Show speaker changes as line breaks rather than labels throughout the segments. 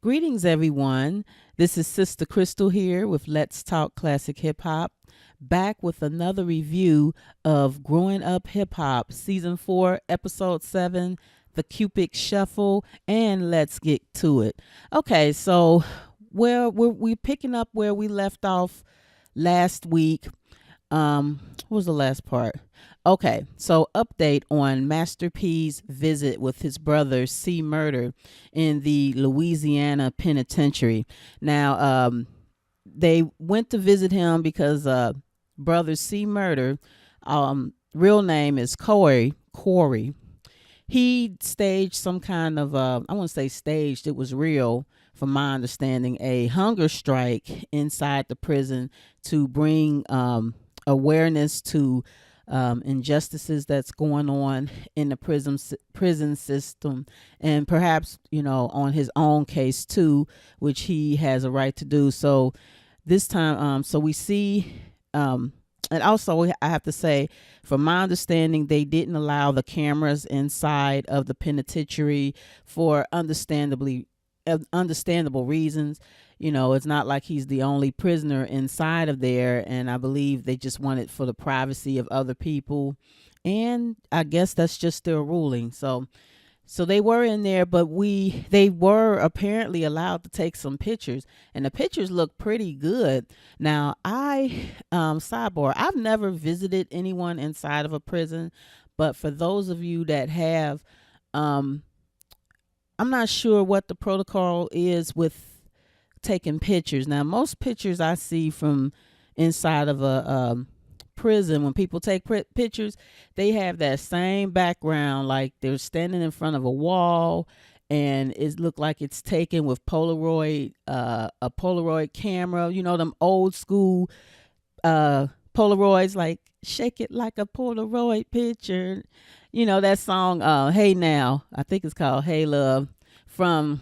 Greetings, everyone. This is Sistah Crystal here with Let's Talk Classic Hip Hop, back with another review of Growing Up Hip Hop, Season 4, Episode 7, The Cupid Shuffle, and let's get to it. Okay, so we're picking up where we left off last week. What was the last part? Okay, so update on Master P's visit with his brother C Murder in the Louisiana penitentiary. Now, they went to visit him because brother C Murder, real name is Corey. He staged some kind of I won't say staged, it was real from my understanding, a hunger strike inside the prison to bring awareness to injustices that's going on in the prison system, and perhaps on his own case too, which he has a right to do. So this time, so we see, and also I have to say, from my understanding, they didn't allow the cameras inside of the penitentiary for understandable reasons. It's not like he's the only prisoner inside of there, and I believe they just want it for the privacy of other people, and I guess that's just their ruling. So they were in there, but they were apparently allowed to take some pictures, and the pictures look pretty good. Now, sidebar, I've never visited anyone inside of a prison, but for those of you that have, I'm not sure what the protocol is with taking pictures. Now, most pictures I see from inside of a prison, when people take pictures, they have that same background, like they're standing in front of a wall, and it look like it's taken with a Polaroid camera. Them old school Polaroids, like shake it like a Polaroid picture. That song, Hey Now, I think it's called Hey Love, from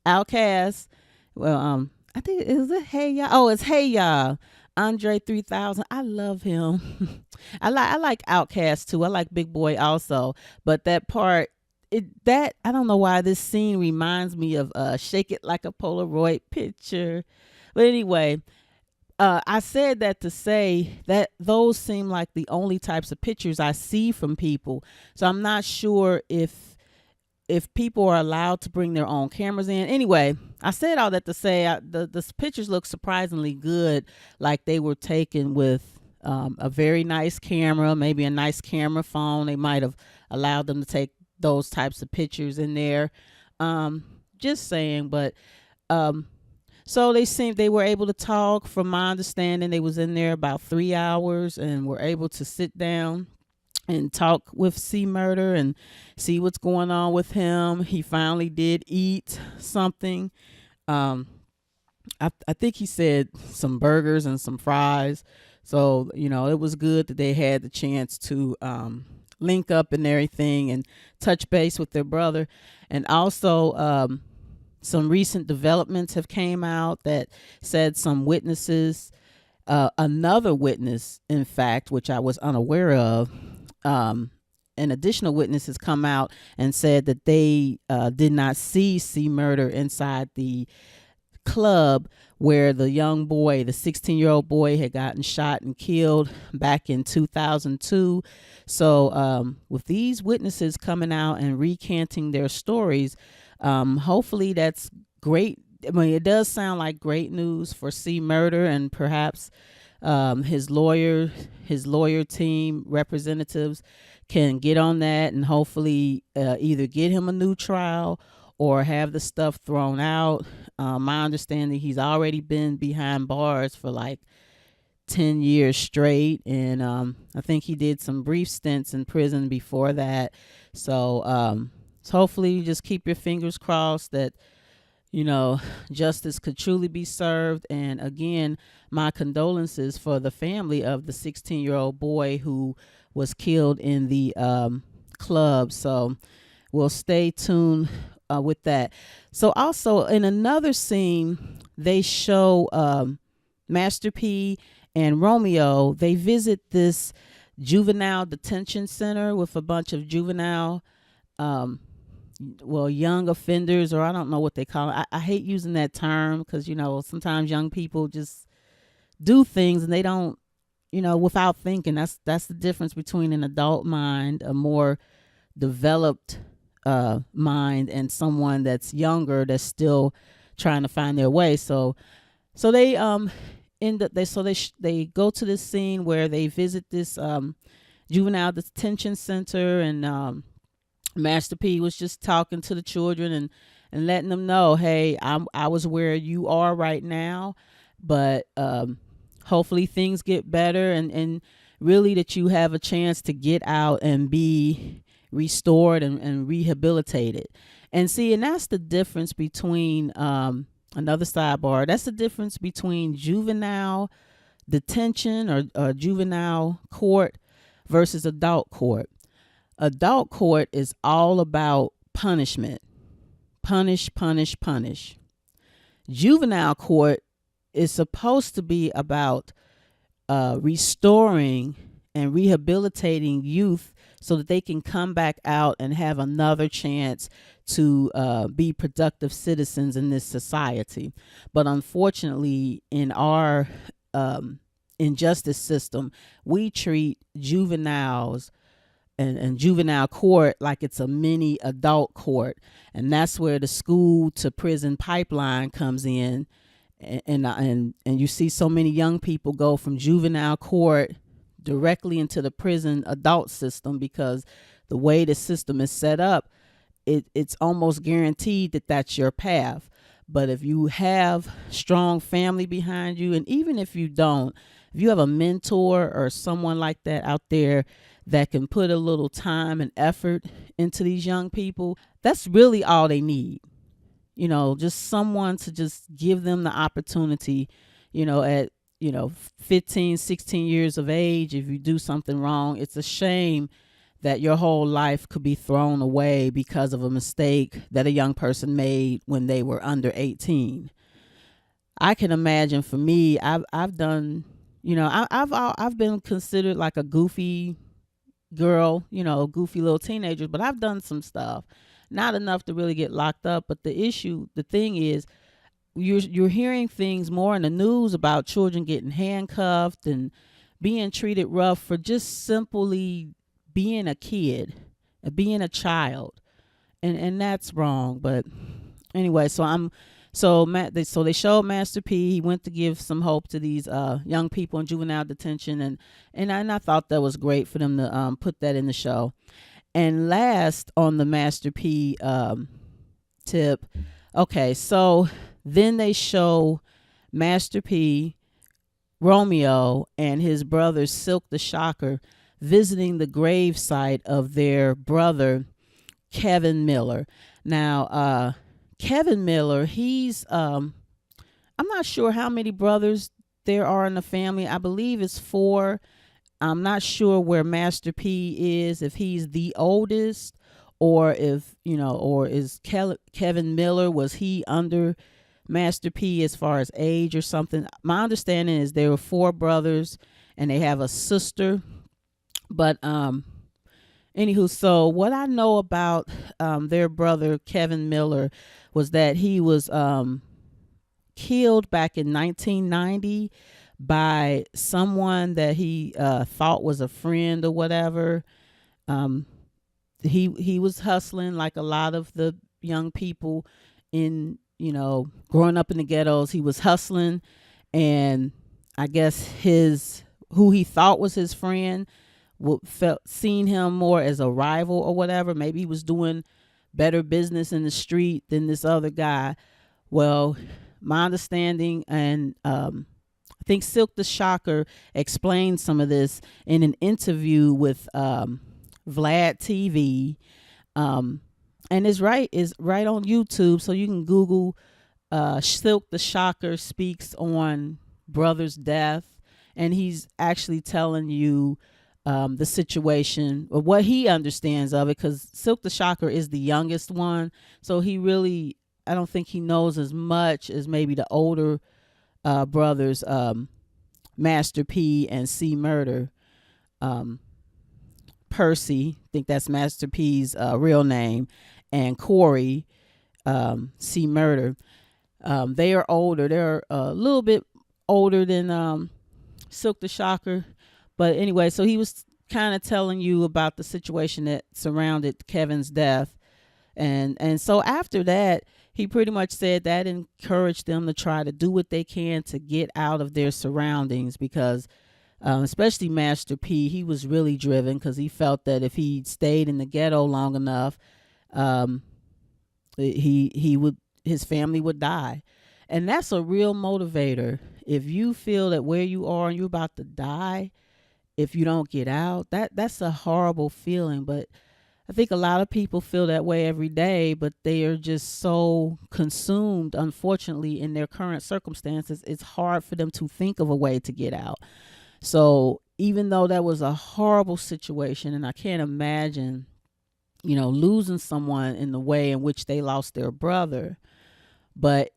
Outkast. Well, I think is it Hey Y'all? Oh, it's Hey Y'all. Andre 3000. I love him. I like Outkast too. I like Big Boy also. But that part, I don't know why this scene reminds me of Shake It Like a Polaroid Picture. But anyway, I said that to say that those seem like the only types of pictures I see from people. So I'm not sure if people are allowed to bring their own cameras in. Anyway, I said all that to say the pictures look surprisingly good, like they were taken with a very nice camera, maybe a nice camera phone. They might have allowed them to take those types of pictures in there. Just saying, but so they were able to talk. From my understanding, they was in there about 3 hours and were able to sit down and talk with C Murder and see what's going on with him. He finally did eat something. I think he said some burgers and some fries. So, it was good that they had the chance to link up and everything and touch base with their brother. And also some recent developments have came out that said some witnesses, another witness, in fact, which I was unaware of, an additional witness has come out and said that they did not see C Murder inside the club where the young boy, the 16-year-old boy, had gotten shot and killed back in 2002. So with these witnesses coming out and recanting their stories, hopefully that's great. I mean, it does sound like great news for C Murder, and perhaps his lawyer team representatives can get on that and hopefully either get him a new trial or have the stuff thrown out. My understanding, he's already been behind bars for like 10 years straight, and I think he did some brief stints in prison before that. So hopefully you just keep your fingers crossed that justice could truly be served. And again, my condolences for the family of the 16-year-old boy who was killed in the club. So we'll stay tuned with that. So also in another scene, they show Master P and Romeo. They visit this juvenile detention center with a bunch of juvenile young offenders, or I don't know what they call it. I hate using that term because, sometimes young people just do things and they don't, without thinking. That's the difference between an adult mind, a more developed mind, and someone that's younger that's still trying to find their way. So they end up they go to this scene where they visit this juvenile detention center, and Master P was just talking to the children and letting them know, hey, I was where you are right now, but hopefully things get better, and really that you have a chance to get out and be restored and rehabilitated. And see, and that's the difference between another sidebar. That's the difference between juvenile detention or juvenile court versus adult court. Adult court is all about punishment. Punish, punish, punish. Juvenile court is supposed to be about restoring and rehabilitating youth so that they can come back out and have another chance to be productive citizens in this society. But unfortunately, in our injustice system, we treat juveniles and juvenile court like it's a mini adult court, and that's where the school to prison pipeline comes in, and you see so many young people go from juvenile court directly into the prison adult system, because the way the system is set up, it's almost guaranteed that that's your path. But if you have strong family behind you, and even if you don't, if you have a mentor or someone like that out there that can put a little time and effort into these young people, that's really all they need. Just someone to just give them the opportunity, at 15, 16 years of age. If you do something wrong, it's a shame that your whole life could be thrown away because of a mistake that a young person made when they were under 18. I can imagine, for me, I've done, I've been considered like a goofy girl, goofy little teenager, but I've done some stuff, not enough to really get locked up. But the thing is, you're hearing things more in the news about children getting handcuffed and being treated rough for just simply being a kid, being a child, and that's wrong. But anyway, they showed Master P. He went to give some hope to these young people in juvenile detention, and I thought that was great for them to put that in the show. And last on the Master P tip, okay, so then they show Master P, Romeo, and his brother Silk the Shocker visiting the gravesite of their brother Kevin Miller. Now, Kevin Miller, he's I'm not sure how many brothers there are in the family. I believe it's 4. I'm not sure where Master P is, if he's the oldest, or if, or is Kevin Miller, was he under Master P as far as age or something. My understanding is there were 4 brothers and they have a sister. But anywho, so what I know about their brother Kevin Miller was that he was killed back in 1990 by someone that he thought was a friend or whatever. He was hustling like a lot of the young people in, growing up in the ghettos. He was hustling, and I guess who he thought was his friend seen him more as a rival or whatever. Maybe he was doing better business in the street than this other guy. Well, my understanding, and I think Silk the Shocker explained some of this in an interview with Vlad TV, and is right on YouTube, so you can Google Silk the Shocker speaks on brother's death, and he's actually telling you the situation, or what he understands of it, because Silk the Shocker is the youngest one, so I don't think he knows as much as maybe the older brothers, Master P and C Murder. Percy, I think that's Master P's real name, and Corey C. Murder. They are older. They're a little bit older than Silk the Shocker. But anyway, so he was kind of telling you about the situation that surrounded Kevin's death. And so after that, he pretty much said that encouraged them to try to do what they can to get out of their surroundings because especially Master P, he was really driven because he felt that if he stayed in the ghetto long enough, um, he would his family would die. And that's a real motivator. If you feel that where you are and you're about to die, if you don't get out, that's a horrible feeling. But I think a lot of people feel that way every day, but they are just so consumed, unfortunately, in their current circumstances. It's hard for them to think of a way to get out. So even though that was a horrible situation, and I can't imagine, losing someone in the way in which they lost their brother, but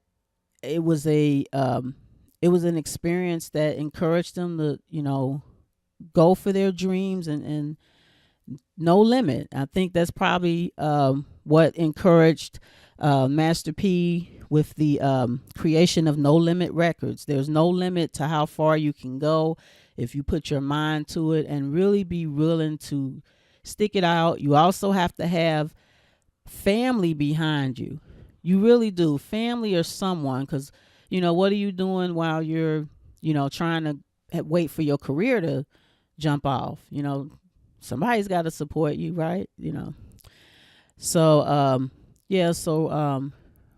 it was an experience that encouraged them to, go for their dreams and no limit. I think that's probably what encouraged Master P with the creation of No Limit Records. There's no limit to how far you can go if you put your mind to it and really be willing to stick it out. You also have to have family behind you. You really do. Family or someone, because, what are you doing while you're, trying to wait for your career to jump off? Somebody's got to support you, right? So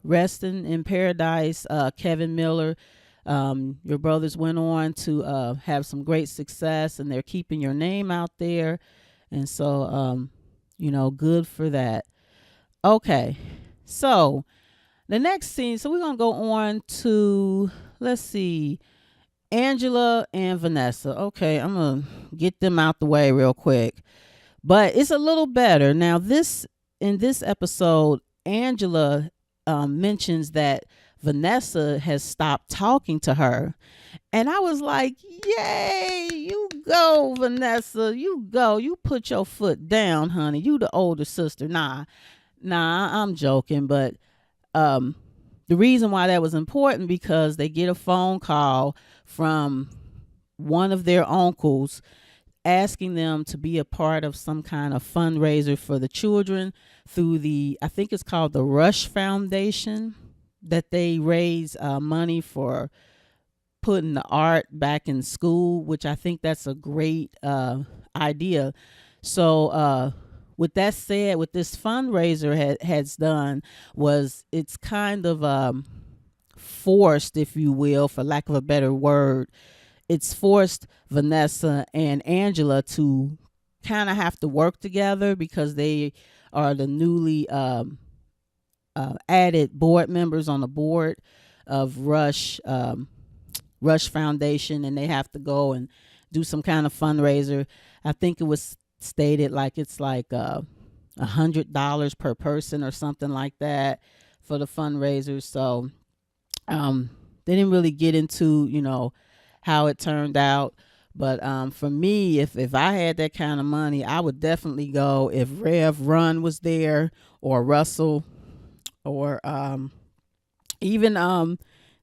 rest in paradise, Kevin Miller. Your brothers went on to have some great success, and they're keeping your name out there, and so good for that. Okay, so the next scene. So we're gonna go on to, let's see, Angela and Vanessa. Okay, I'm gonna get them out the way real quick. But it's a little better. Now in this episode, Angela mentions that Vanessa has stopped talking to her. And I was like, yay, you go, Vanessa. You go. You put your foot down, honey. You the older sister. Nah, I'm joking. But the reason why that was important, because they get a phone call from one of their uncles asking them to be a part of some kind of fundraiser for the children through I think it's called the Rush Foundation, that they raise money for putting the art back in school, which I think that's a great idea. So with that said, what this fundraiser has done was it's kind of forced, if you will, for lack of a better word, it's forced Vanessa and Angela to kind of have to work together because they are the newly added board members on the board of Rush Foundation, and they have to go and do some kind of fundraiser. I think it was stated like it's like $100 per person or something like that for the fundraiser. So they didn't really get into how it turned out. But for me, if I had that kind of money, I would definitely go. If Rev Run was there, or Russell, or even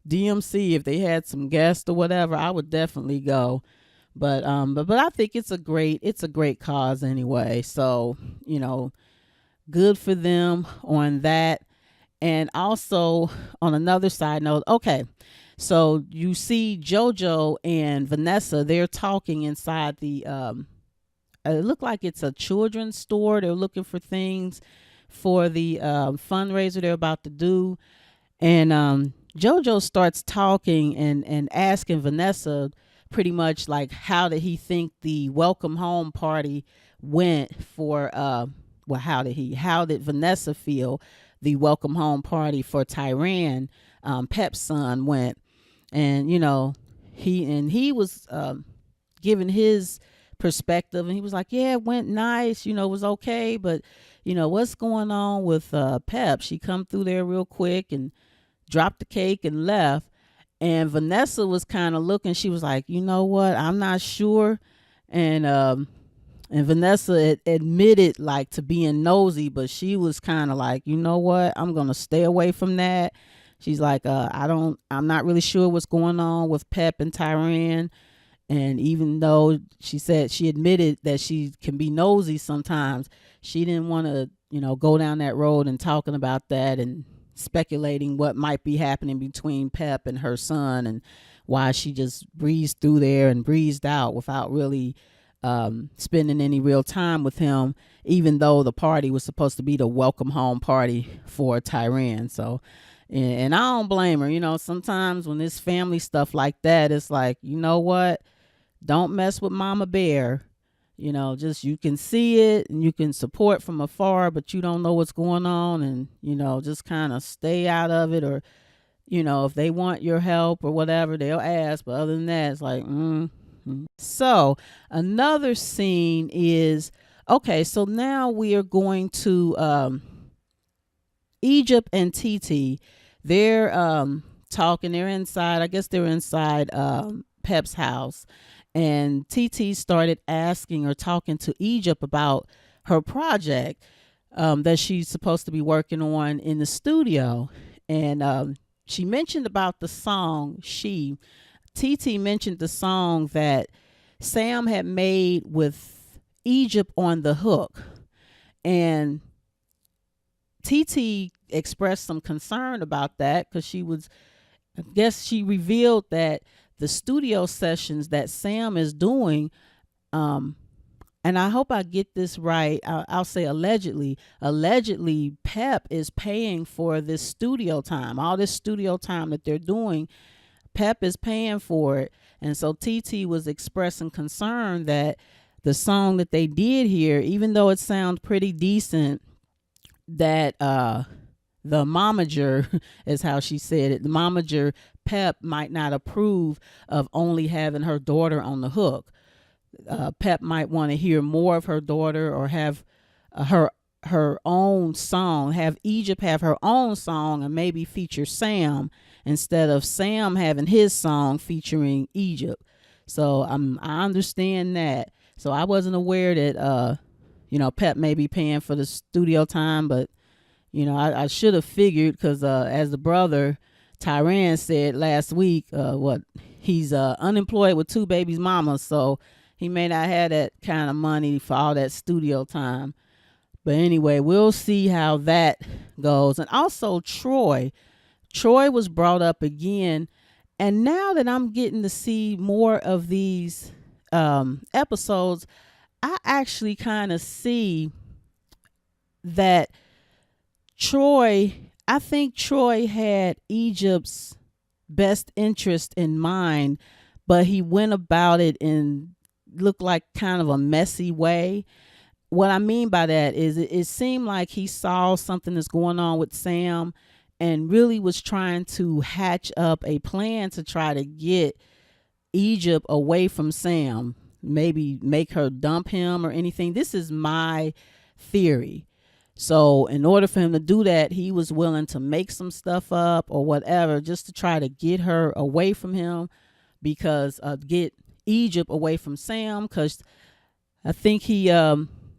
DMC, if they had some guests or whatever, I would definitely go. But I think it's a great cause anyway. So good for them on that. And also on another side note, okay, so you see JoJo and Vanessa, they're talking inside the it looked like it's a children's store. They're looking for things for the fundraiser they're about to do. And JoJo starts talking and asking Vanessa pretty much like, how did he think the welcome home party went for how did Vanessa feel the welcome home party for Tyran, Pep's son, went? And he was giving his perspective, and he was like, yeah, it went nice, it was okay, but what's going on with Pep? She come through there real quick and dropped the cake and left. And Vanessa was kind of looking, she was like, you know what, I'm not sure. And And Vanessa admitted like to being nosy, but she was kind of like, you know what, I'm gonna stay away from that. She's like, I'm not really sure what's going on with Pep and Tyran. And even though she said she admitted that she can be nosy sometimes, she didn't want to, go down that road and talking about that and speculating what might be happening between Pep and her son, and why she just breezed through there and breezed out without really spending any real time with him, even though the party was supposed to be the welcome home party for Tyran. So, and I don't blame her. Sometimes when it's family stuff like that, it's like, you know what? Don't mess with Mama Bear. Just you can see it and you can support from afar, but you don't know what's going on, and just kind of stay out of it. Or if they want your help or whatever, they'll ask, but other than that, it's like So another scene is, okay, so now we are going to Egypt and TeeTee. They're talking, they're inside, I guess they're inside Pep's house, and TeeTee started asking or talking to Egypt about her project that she's supposed to be working on in the studio. And she mentioned about the song. TeeTee mentioned the song that Sam had made with Egypt on the hook. And TeeTee expressed some concern about that, because I guess she revealed that the studio sessions that Sam is doing, and I hope I get this right, I'll say allegedly Pep is paying for this studio time. All this studio time that they're doing, Pep is paying for it. And so TeeTee was expressing concern that the song that they did here, even though it sounds pretty decent, that the momager is how she said it, the momager Pep might not approve of only having her daughter on the hook. Pep might want to hear more of her daughter, or have her own song, have Egypt have her own song and maybe feature Sam, instead of Sam having his song featuring Egypt. So I understand that. So I wasn't aware that Pep may be paying for the studio time, but I should have figured, because as the brother Tyran said last week, he's unemployed with 2 babies mama, so he may not have that kind of money for all that studio time. But anyway, we'll see how that goes. And also Troy was brought up again, and now that I'm getting to see more of these episodes, I actually kind of see that I think Troy had Egypt's best interest in mind, but he went about it in looked like kind of a messy way. What I mean by that is it seemed like he saw something that's going on with Sam and really was trying to hatch up a plan to try to get Egypt away from Sam, maybe make her dump him or anything. This is my theory. So in order for him to do that, he was willing to make some stuff up or whatever, just to try to get her away from him, because get Egypt away from Sam, because I think he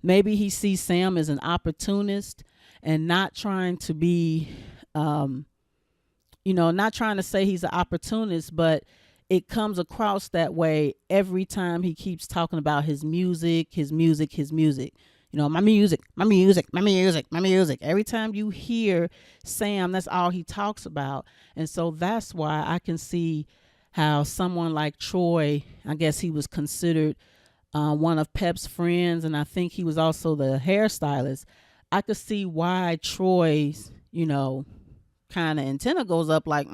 maybe he sees Sam as an opportunist, and not trying to be not trying to say he's an opportunist, but it comes across that way every time he keeps talking about his music. My music. Every time you hear Sam, that's all he talks about. And so that's why I can see how someone like Troy, I guess he was considered one of Pep's friends, and I think he was also the hairstylist. I could see why Troy's, kind of antenna goes up like,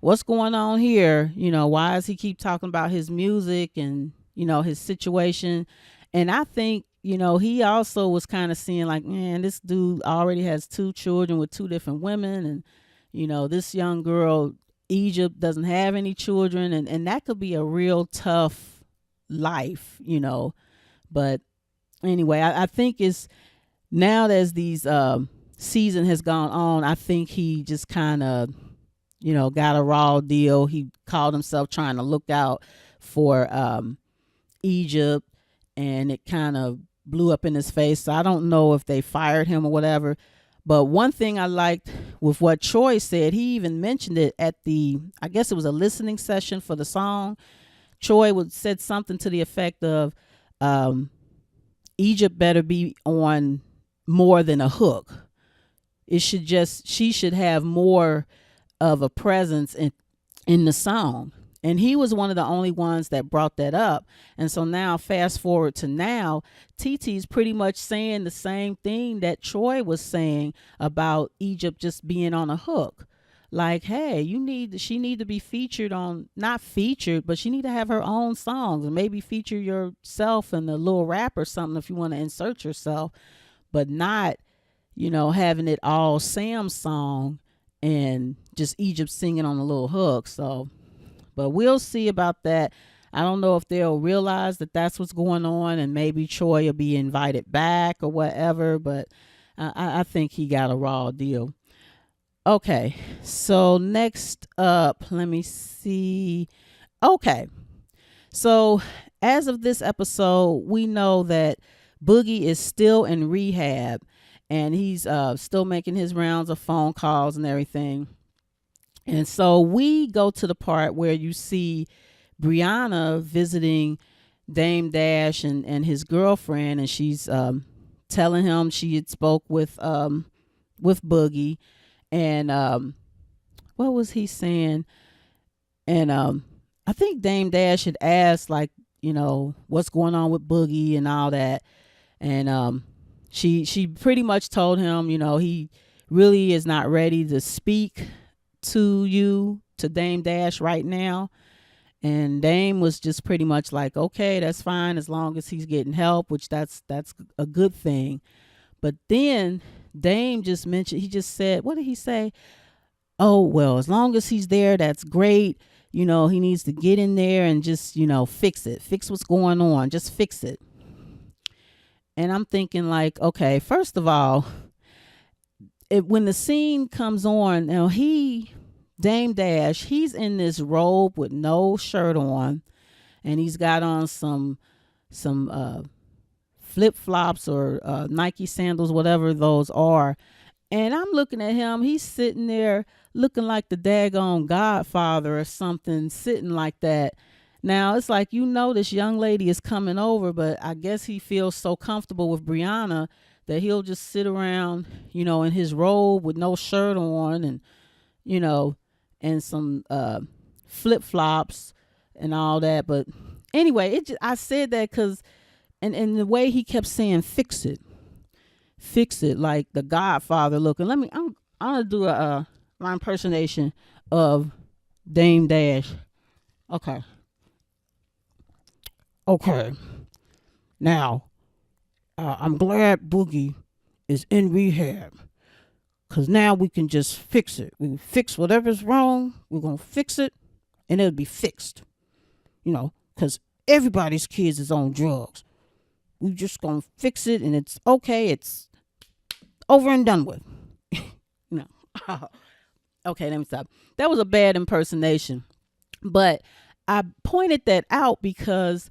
what's going on here? Why does he keep talking about his music and, his situation? And I think, he also was kind of seeing like, man, this dude already has 2 children with 2 different women. And, this young girl, Egypt, doesn't have any children. And that could be a real tough life, But anyway, I think it's now that as these season has gone on, I think he just kind of, got a raw deal. He called himself trying to look out for Egypt. and it kind of blew up in his face. So I don't know if they fired him or whatever. But one thing I liked with what Troy said, he even mentioned it at I guess it was a listening session for the song. Troy said something to the effect of, Egypt better be on more than a hook. She should have more of a presence in the song. And he was one of the only ones that brought that up. And so now, fast forward to now, TeeTee's pretty much saying the same thing that Troy was saying about Egypt just being on a hook. Like, hey, she need to be featured on, not featured, but she need to have her own songs, and maybe feature yourself in a little rap or something if you want to insert yourself, but not, having it all Sam's song and just Egypt singing on a little hook. So, but we'll see about that. I don't know if they'll realize that that's what's going on, and maybe Troy will be invited back or whatever, but I think he got a raw deal. Okay, so next up, let me see. Okay, so as of this episode, we know that Boogie is still in rehab, and he's still making his rounds of phone calls and everything. And so we go to the part where you see Brianna visiting Dame Dash and his girlfriend, and she's telling him she had spoke with Boogie, and what was he saying? And I think Dame Dash had asked, like, what's going on with Boogie and all that, and she pretty much told him, he really is not ready to speak to Dame Dash right now. And Dame was just pretty much like, okay, that's fine as long as he's getting help, which that's a good thing. But then Dame just mentioned, he just said, what did he say? Oh, well, as long as he's there, that's great. He needs to get in there and just, fix it. Fix what's going on. Just fix it. And I'm thinking, like, okay, first of all, when the scene comes on, Dame Dash, he's in this robe with no shirt on, and he's got on some flip-flops or Nike sandals, whatever those are. And I'm looking at him, he's sitting there looking like the daggone Godfather or something, sitting like that. Now, it's like, this young lady is coming over, but I guess he feels so comfortable with Brianna that he'll just sit around, in his robe with no shirt on, and, and some flip-flops and all that. But anyway, I said that because, and the way he kept saying, fix it, like the Godfather looking. I'm going to do my impersonation of Dame Dash. Okay. Now, I'm glad Boogie is in rehab, because now we can just fix it. We can fix whatever's wrong. We're going to fix it, and it'll be fixed. Because everybody's kids is on drugs. We just going to fix it, and it's okay. It's over and done with. Okay, let me stop. That was a bad impersonation. But I pointed that out because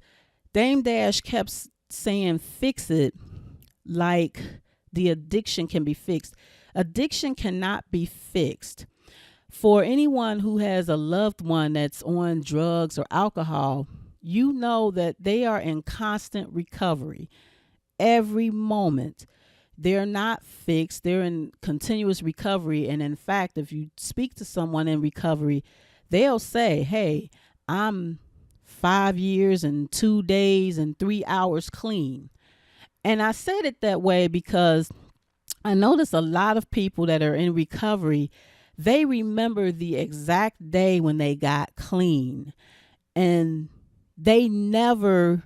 Dame Dash kept saying fix it like the addiction can be fixed. Addiction cannot be fixed. For anyone who has a loved one that's on drugs or alcohol, that they are in constant recovery every moment. They're not fixed. They're in continuous recovery. And in fact, if you speak to someone in recovery, they'll say, hey, I'm 5 years and 2 days and 3 hours clean. And I said it that way because I notice a lot of people that are in recovery, they remember the exact day when they got clean, and they never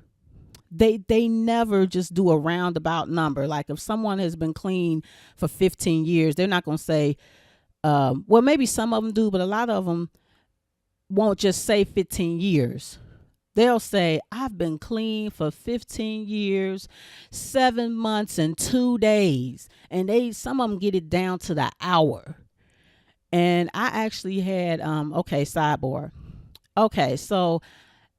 just do a roundabout number. Like if someone has been clean for 15 years, they're not going to say, well, maybe some of them do, but a lot of them won't just say 15 years. They'll say, I've been clean for 15 years, 7 months and 2 days. And some of them get it down to the hour. And I actually had, sidebar. Okay, so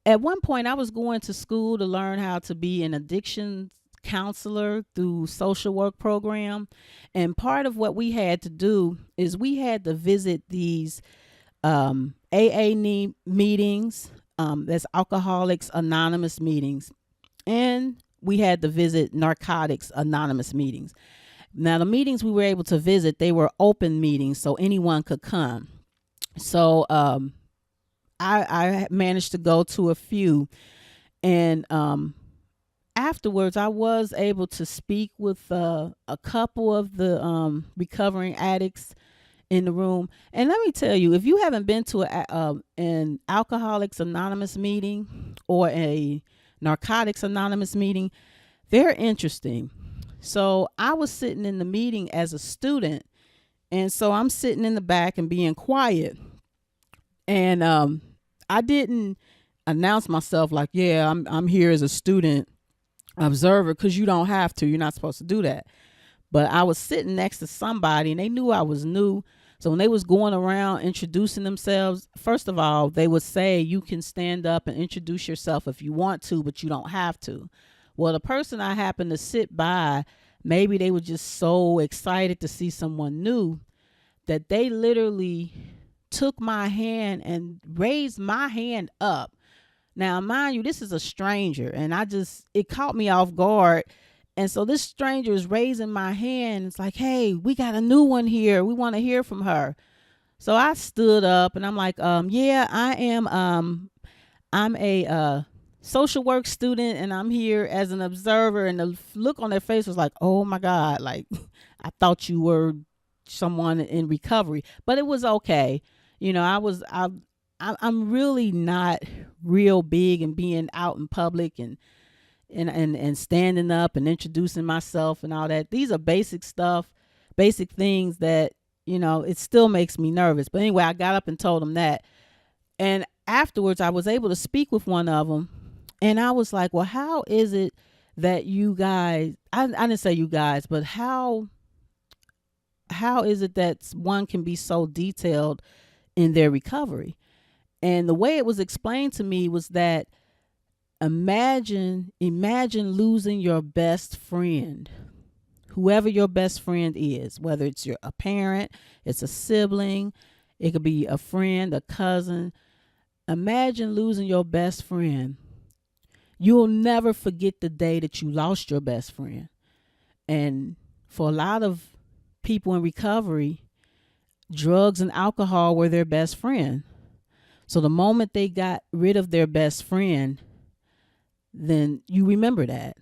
At one point, I was going to school to learn how to be an addiction counselor through social work program. And part of what we had to do is we had to visit these meetings, that's Alcoholics Anonymous meetings, and we had to visit Narcotics Anonymous meetings. Now, the meetings we were able to visit, they were open meetings, so anyone could come. So I managed to go to a few, and afterwards, I was able to speak with a couple of the recovering addicts in the room. And let me tell you, if you haven't been to an Alcoholics Anonymous meeting or a Narcotics Anonymous meeting, they're interesting. So I was sitting in the meeting as a student, and so I'm sitting in the back and being quiet. And I didn't announce myself like, yeah, I'm here as a student observer, because you don't have to. You're not supposed to do that. But I was sitting next to somebody, and they knew I was new. So when they was going around introducing themselves, first of all, they would say you can stand up and introduce yourself if you want to, but you don't have to. Well, the person I happened to sit by, maybe they were just so excited to see someone new that they literally took my hand and raised my hand up. Now, mind you, this is a stranger, and it caught me off guard. And so this stranger is raising my hand. It's like, hey, we got a new one here. We want to hear from her. So I stood up and I'm like, yeah, I am. I'm a social work student, and I'm here as an observer. And the look on their face was like, oh my God, like I thought you were someone in recovery, but it was okay. I'm really not real big in being out in public and standing up and introducing myself and all that. These are basic stuff, basic things that, it still makes me nervous. But anyway, I got up and told them that. And afterwards, I was able to speak with one of them. And I was like, well, how is it that you guys, I didn't say you guys, but how is it that one can be so detailed in their recovery? And the way it was explained to me was that imagine losing your best friend, whoever your best friend is, whether it's a parent, it's a sibling, it could be a friend, a cousin. Imagine losing your best friend. You'll never forget the day that you lost your best friend. And for a lot of people in recovery, drugs and alcohol were their best friend. So the moment they got rid of their best friend, then you remember that.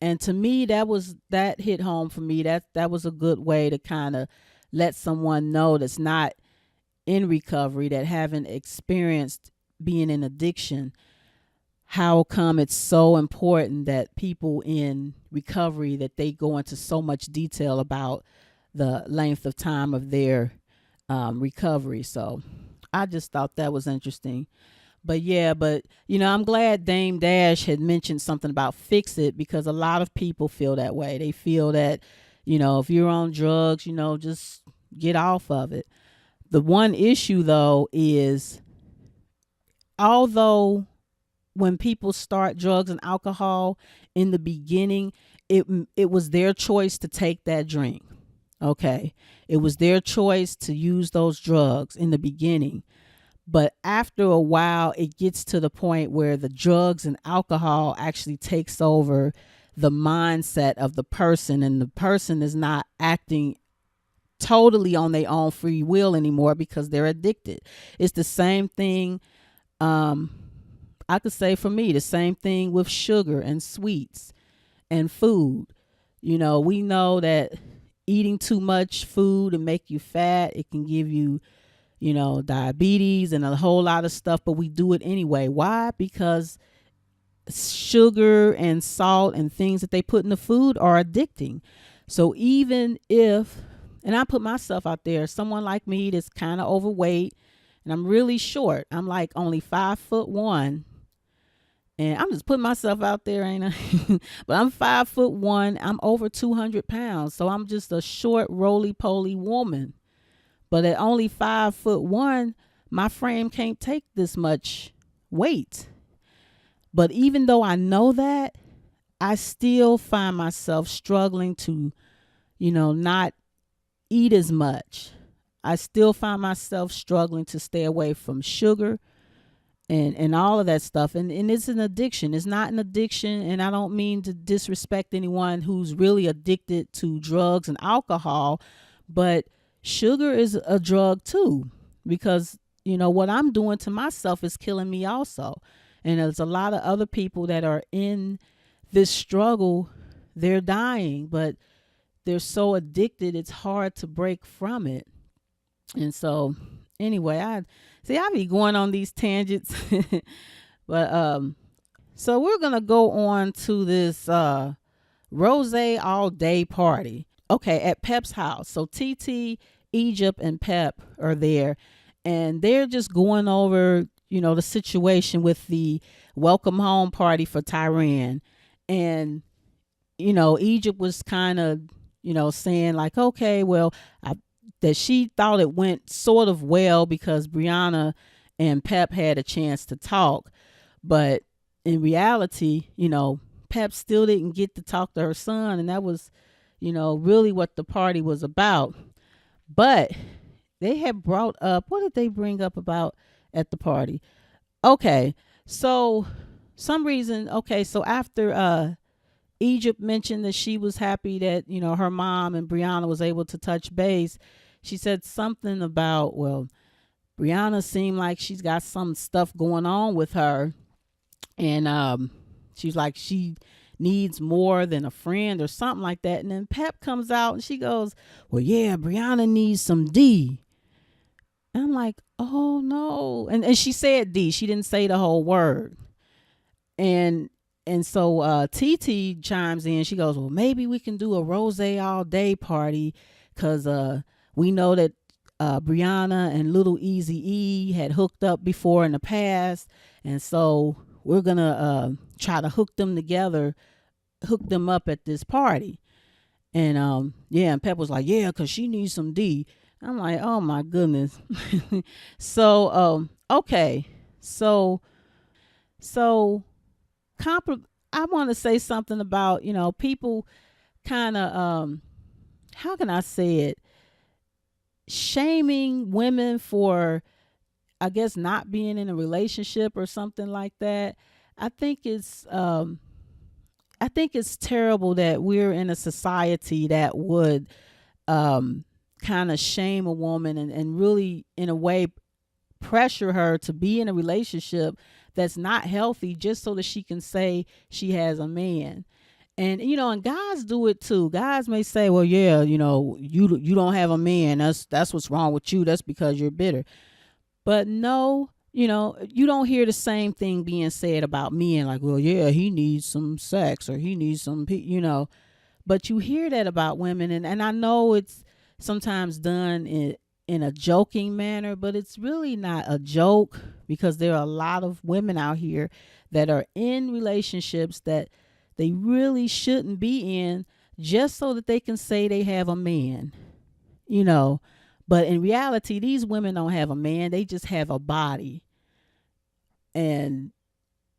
And to me, that hit home for me. That was a good way to kind of let someone know that's not in recovery, that haven't experienced being in addiction, how come it's so important that people in recovery, that they go into so much detail about the length of time of their recovery. So I just thought that was interesting. But I'm glad Dame Dash had mentioned something about fix it, because a lot of people feel that way. They feel that, if you're on drugs, just get off of it. The one issue, though, is although when people start drugs and alcohol in the beginning, it was their choice to take that drink. Okay. It was their choice to use those drugs in the beginning. But after a while, it gets to the point where the drugs and alcohol actually takes over the mindset of the person, and the person is not acting totally on their own free will anymore because they're addicted. It's the same thing. I could say for me, the same thing with sugar and sweets and food. We know that eating too much food and make you fat, it can give you diabetes and a whole lot of stuff, but we do it anyway. Why? Because sugar and salt and things that they put in the food are addicting. So even if, and I put myself out there, someone like me that's kind of overweight, and I'm really short. I'm like only 5'1", and I'm just putting myself out there, ain't I? But I'm 5'1". I'm over 200 pounds, so I'm just a short, roly-poly woman. But at only 5'1", my frame can't take this much weight. But even though I know that, I still find myself struggling to, not eat as much. I still find myself struggling to stay away from sugar and all of that stuff. And it's an addiction. It's not an addiction. And I don't mean to disrespect anyone who's really addicted to drugs and alcohol, but sugar is a drug too, because, what I'm doing to myself is killing me also. And there's a lot of other people that are in this struggle. They're dying, but they're so addicted, it's hard to break from it. And so, anyway, I be going on these tangents, but so we're gonna go on to this Rozay All day party. Okay, at Pep's house. So TeeTee, Egypt, and Pep are there, and they're just going over, the situation with the welcome home party for Tyran. And Egypt was kind of, saying like, okay, well, that she thought it went sort of well because Brianna and Pep had a chance to talk. But in reality, Pep still didn't get to talk to her son. And that was, really what the party was about. But they had brought up, what did they bring up about at the party? Okay, so so after Egypt mentioned that she was happy that, her mom and Brianna was able to touch base, she said something about, well, Brianna seemed like she's got some stuff going on with her. And she's like, she needs more than a friend or something like that. And then Pep comes out and she goes, well, yeah, Brianna needs some D. And I'm like, oh no. And she said D. She didn't say the whole word. And so TeeTee chimes in. She goes, well, maybe we can do a Rozay All day party because we know that Brianna and Little Easy E had hooked up before in the past. And so we're going to try to hook them up at this party. And and Pep was like, yeah, because she needs some D. I'm like, oh my goodness. So, okay. So I want to say something about, people kind of, how can I say it? Shaming women for, I guess, not being in a relationship or something like that. I think it's terrible that we're in a society that would kind of shame a woman and really, in a way, pressure her to be in a relationship that's not healthy just so that she can say she has a man. And and guys do it too. Guys may say, well, yeah, you don't have a man, that's what's wrong with you, that's because you're bitter. But no, you don't hear the same thing being said about men, like, well, yeah, he needs some sex or he needs some, but you hear that about women. And I know it's sometimes done in a joking manner, but it's really not a joke, because there are a lot of women out here that are in relationships that they really shouldn't be in just so that they can say they have a man, But in reality, these women don't have a man. They just have a body. And,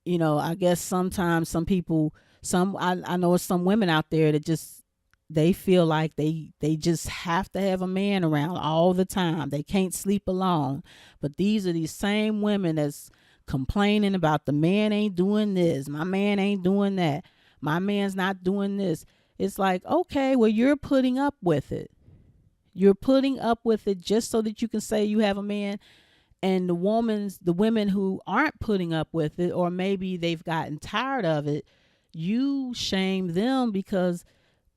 I guess sometimes some people, I know some women out there that just, they feel like they just have to have a man around all the time. They can't sleep alone. But these are these same women that's complaining about the man ain't doing this. My man ain't doing that. My man's not doing this. It's like, okay, well, you're putting up with it. You're putting up with it just so that you can say you have a man. And the women who aren't putting up with it, or maybe they've gotten tired of it, you shame them because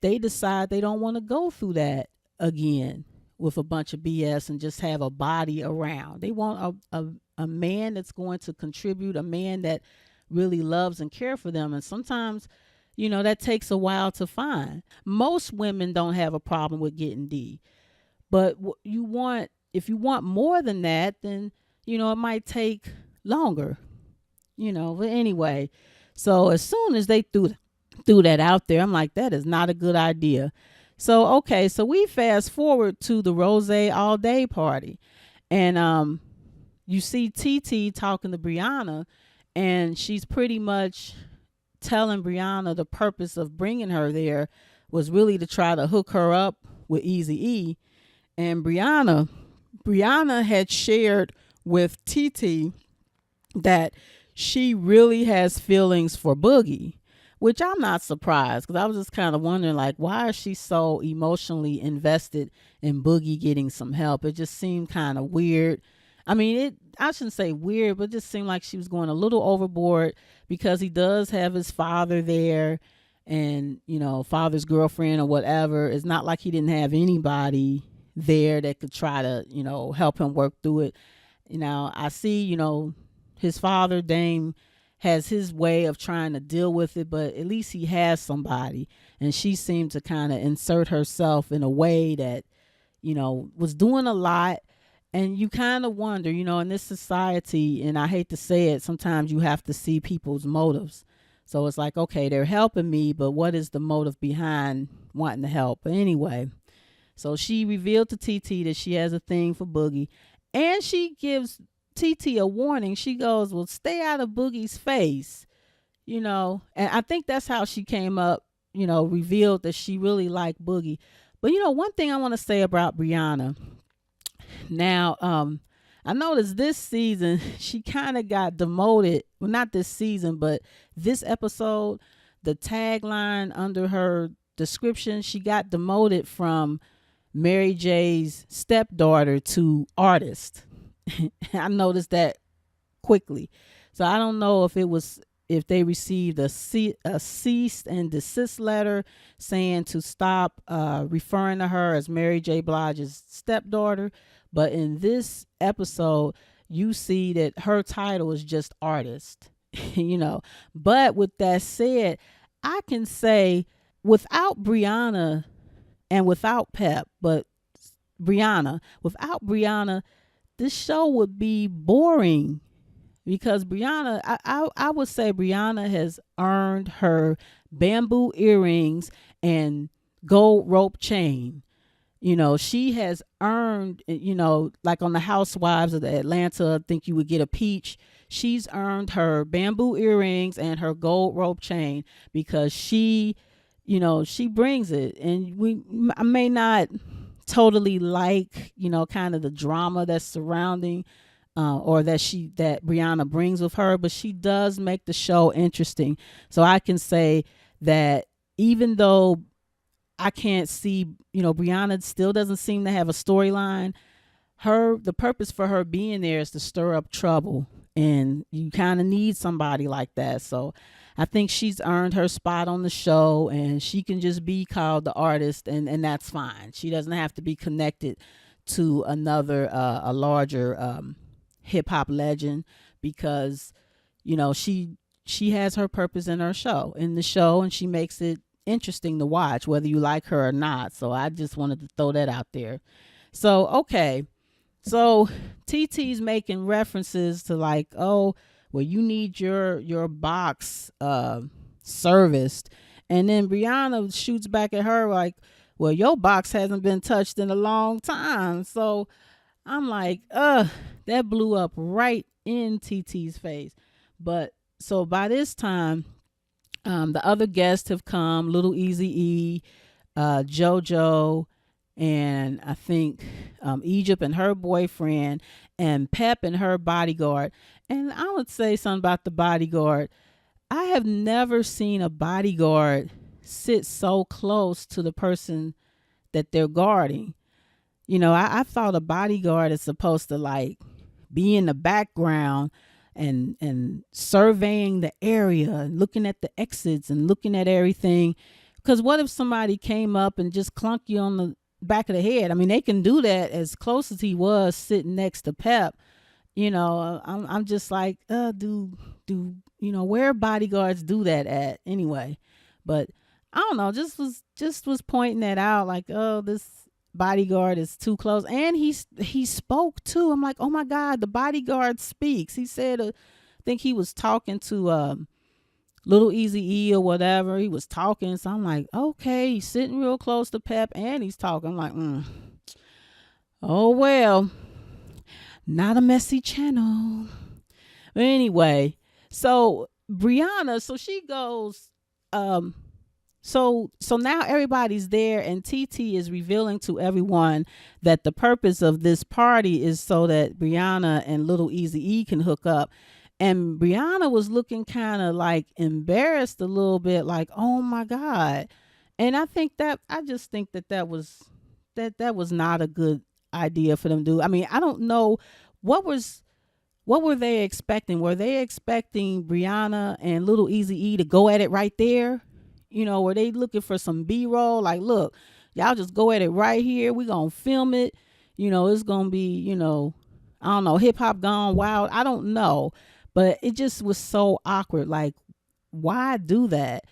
they decide they don't want to go through that again with a bunch of BS and just have a body around. They want a man that's going to contribute, a man that really loves and cares for them. And sometimes, that takes a while to find. Most women don't have a problem with getting D. But if you want more than that, then, it might take longer, But anyway, so as soon as they threw that out there, I'm like, that is not a good idea. So, okay, so we fast forward to the Rozay All day party. And you see TeeTee talking to Brianna, And she's pretty much telling Brianna the purpose of bringing her there was really to try to hook her up with Easy E. And Brianna had shared with TeeTee that she really has feelings for Boogie, which I'm not surprised, because I was just kind of wondering, like, why is she so emotionally invested in Boogie getting some help? It just seemed kind of weird. I mean, I shouldn't say weird, but it just seemed like she was going a little overboard, because he does have his father there, and, father's girlfriend or whatever. It's not like he didn't have anybody there that could try to, help him work through it. I see, his father, Dame, has his way of trying to deal with it, but at least he has somebody. And she seemed to kind of insert herself in a way that, was doing a lot. And you kind of wonder, in this society, and I hate to say it, sometimes you have to see people's motives. So it's like, okay, they're helping me, but what is the motive behind wanting to help? But anyway, so she revealed to TeeTee that she has a thing for Boogie, and she gives TeeTee a warning. She goes, well, stay out of Boogie's face, and I think that's how she came up, revealed that she really liked Boogie. But, one thing I want to say about Brianna. Now, I noticed this season she kind of got demoted. Well, not this season, but this episode, the tagline under her description, she got demoted from Mary J's stepdaughter to artist. I noticed that quickly. So I don't know if they received a cease and desist letter saying to stop referring to her as Mary J. Blige's stepdaughter. But in this episode, you see that her title is just artist, But with that said, I can say without Brianna and without Pep, but without Brianna, this show would be boring, because Brianna, I would say Brianna has earned her bamboo earrings and gold rope chain. She has earned, like on the Housewives of the Atlanta, I think you would get a peach. She's earned her bamboo earrings and her gold rope chain, because she brings it. And I may not totally like, kind of the drama that's surrounding or that Brianna brings with her, but she does make the show interesting. So I can say that even though I can't see, Brianna still doesn't seem to have a storyline, the purpose for her being there is to stir up trouble, and you kind of need somebody like that. So I think she's earned her spot on the show, and she can just be called the artist, and that's fine. She doesn't have to be connected to another a larger hip hop legend, because she has her purpose in the show, and she makes it interesting to watch whether you like her or not. So I just wanted to throw that out there. So okay, so TeeTee's making references to, like, oh, well, you need your box serviced, and then Brianna shoots back at her like, well, your box hasn't been touched in a long time. So I'm like, that blew up right in TeeTee's face. But so by this time, the other guests have come, Little Easy E, JoJo, and I think Egypt and her boyfriend, and Pep and her bodyguard. And I would say something about the bodyguard. I have never seen a bodyguard sit so close to the person that they're guarding. I thought a bodyguard is supposed to, like, be in the background and surveying the area and looking at the exits and looking at everything. Because what if somebody came up and just clunked you on the back of the head? I mean, they can do that as close as he was sitting next to Pep. I'm just like, do where bodyguards do that at anyway? But I don't know, just was pointing that out, like, oh, this bodyguard is too close. And he spoke too. I'm like, oh my God, the bodyguard speaks. He said, I think he was talking to Little Easy E or whatever. He was talking. So I'm like, okay, he's sitting real close to Pep and he's talking. I'm like, oh well, not a messy channel. But anyway, So Brianna, so she goes, um, so now everybody's there, and TeeTee is revealing to everyone that the purpose of this party is so that Brianna and little Easy E can hook up. And Brianna was looking kind of like embarrassed a little bit, like, oh my God. And I just think that was not a good idea for them to do. I mean, I don't know what what were they expecting? Were they expecting Brianna and little Easy E to go at it right there? Were they looking for some B-roll? Like, look, y'all just go at it right here. We gonna film it. It's gonna be, I don't know, hip hop gone wild. I don't know. But it just was so awkward. Like, why do that?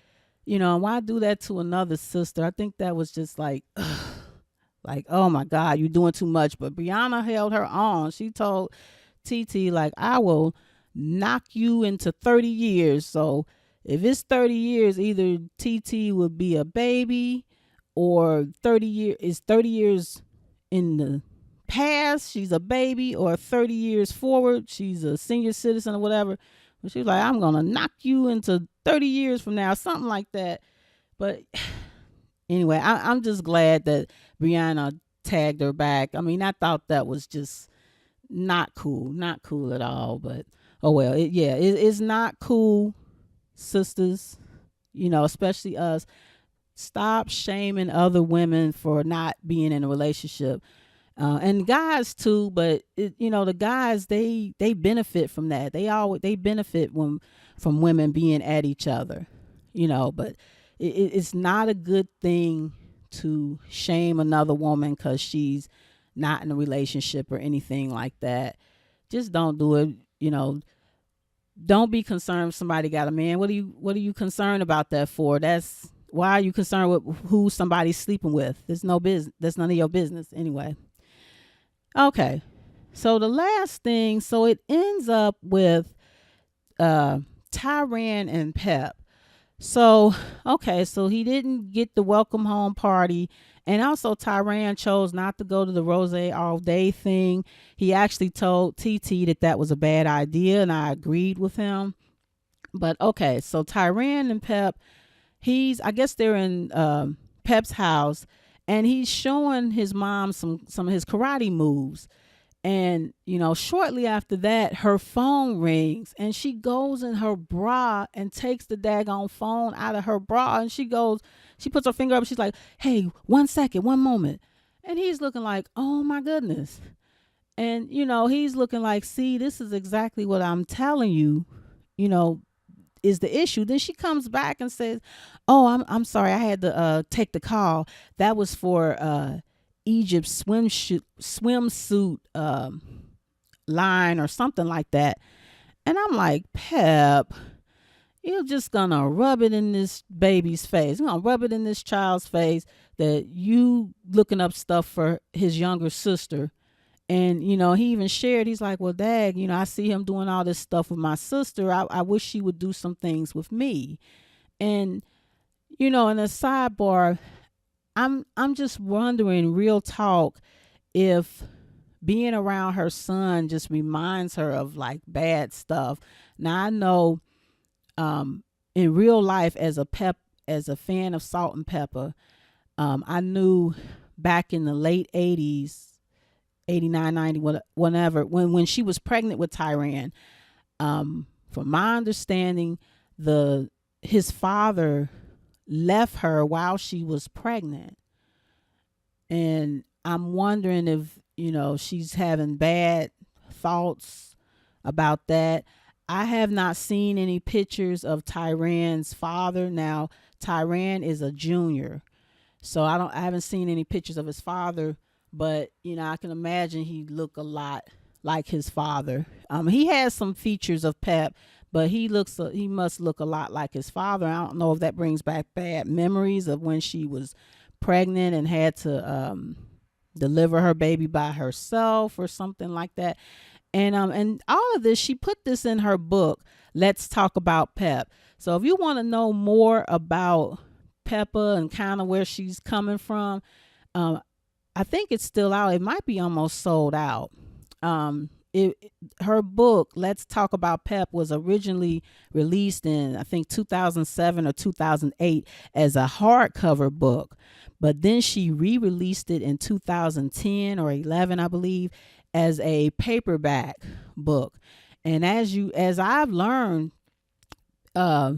Why do that to another sister? I think that was just like, like, oh my God, you're doing too much. But Brianna held her own. She told TeeTee, like, I will knock you into 30 years. So if it's 30 years, either TeeTee would be a baby, or 30 years in the past, she's a baby, or 30 years forward, she's a senior citizen or whatever. But she was like, I'm going to knock you into 30 years from now, something like that. But anyway, I'm just glad that Brianna tagged her back. I mean, I thought that was just not cool at all. But oh well, it's not cool, sisters. Especially us. Stop shaming other women for not being in a relationship, and guys too. But the guys, they benefit from that. They benefit from women being at each other. But it's not a good thing to shame another woman because she's not in a relationship or anything like that. Just don't do it. Don't be concerned if somebody got a man. What are you concerned about that for? Why are you concerned with who somebody's sleeping with? There's no business. That's none of your business anyway. Okay. So the last thing, so it ends up with Tyran and Pep. So, okay, so he didn't get the welcome home party. And also Tyran chose not to go to the Rozay All day thing. He actually told TeeTee that was a bad idea, and I agreed with him. But okay, so Tyran and Pep, I guess they're in Pep's house, and he's showing his mom some of his karate moves. And, shortly after that, her phone rings, and she goes in her bra and takes the daggone phone out of her bra. And she puts her finger up. She's like, hey, 1 second, one moment. And he's looking like, oh my goodness. And, he's looking like, see, this is exactly what I'm telling you, is the issue. Then she comes back and says, oh, I'm sorry. I had to take the call. That was for Egypt's swimsuit line or something like that. And I'm like, Pep, you're just gonna rub it in this baby's face. You're gonna rub it in this child's face that you looking up stuff for his younger sister. And he even shared, he's like, well, Dag, I see him doing all this stuff with my sister. I wish she would do some things with me. And in a sidebar, I'm just wondering, real talk, if being around her son just reminds her of like bad stuff. Now I know in real life, as a fan of Salt and Pepper, I knew back in the late 80s, 89, 90, whenever, when she was pregnant with Tyran, from my understanding, his father left her while she was pregnant. And I'm wondering if, she's having bad thoughts about that. I have not seen any pictures of Tyran's father. Now, Tyran is a junior, so I haven't seen any pictures of his father, but I can imagine he look a lot like his father. He has some features of Pep, but he must look a lot like his father. I don't know if that brings back bad memories of when she was pregnant and had to deliver her baby by herself or something like that. And all of this, she put this in her book, Let's Talk About Pep. So if you want to know more about Pepa and kind of where she's coming from, I think it's still out. It might be almost sold out. her book Let's Talk About Pep was originally released in, I think, 2007 or 2008 as a hardcover book, but then she re-released it in 2010 or 11, I believe, as a paperback book. And as I've learned, uh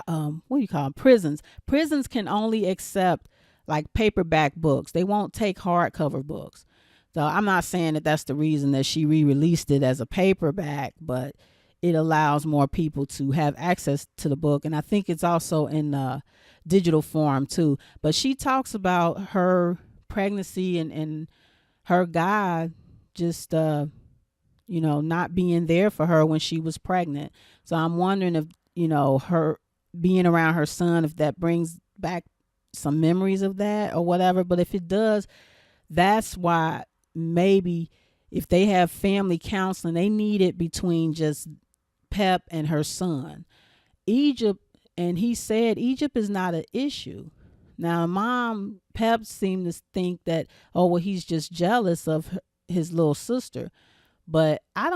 what do you call them? Prisons can only accept like paperback books. They won't take hardcover books. So I'm not saying that that's the reason that she re-released it as a paperback, but it allows more people to have access to the book. And I think it's also in digital form too. But she talks about her pregnancy and her guy just not being there for her when she was pregnant. So I'm wondering if, her being around her son, if that brings back some memories of that or whatever. But if it does, that's why maybe if they have family counseling, they need it between just Pep and her son. Egypt, and he said Egypt is not an issue. Now, mom, Pep seemed to think that, oh, well, he's just jealous of his little sister. But I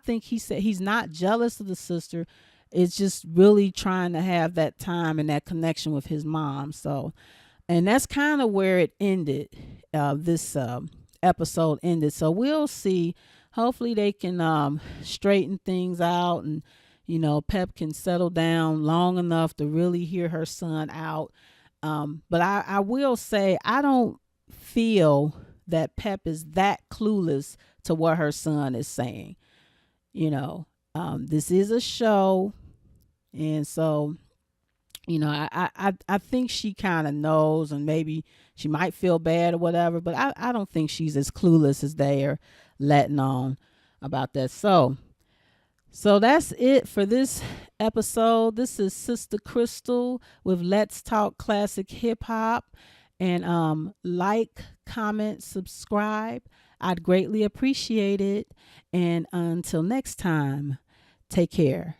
think he said he's not jealous of the sister. It's just really trying to have that time and that connection with his mom. So, and that's kind of where it ended. This episode ended. So we'll see. Hopefully they can straighten things out, and Pep can settle down long enough to really hear her son out. But I will say I don't feel that Pep is that clueless to what her son is saying. This is a show, and so I think she kind of knows, and maybe she might feel bad or whatever, but I don't think she's as clueless as they are letting on about that. So that's it for this episode. This is Sistah Crystal with Let's Talk Classic Hip Hop. And like, comment, subscribe. I'd greatly appreciate it. And until next time, take care.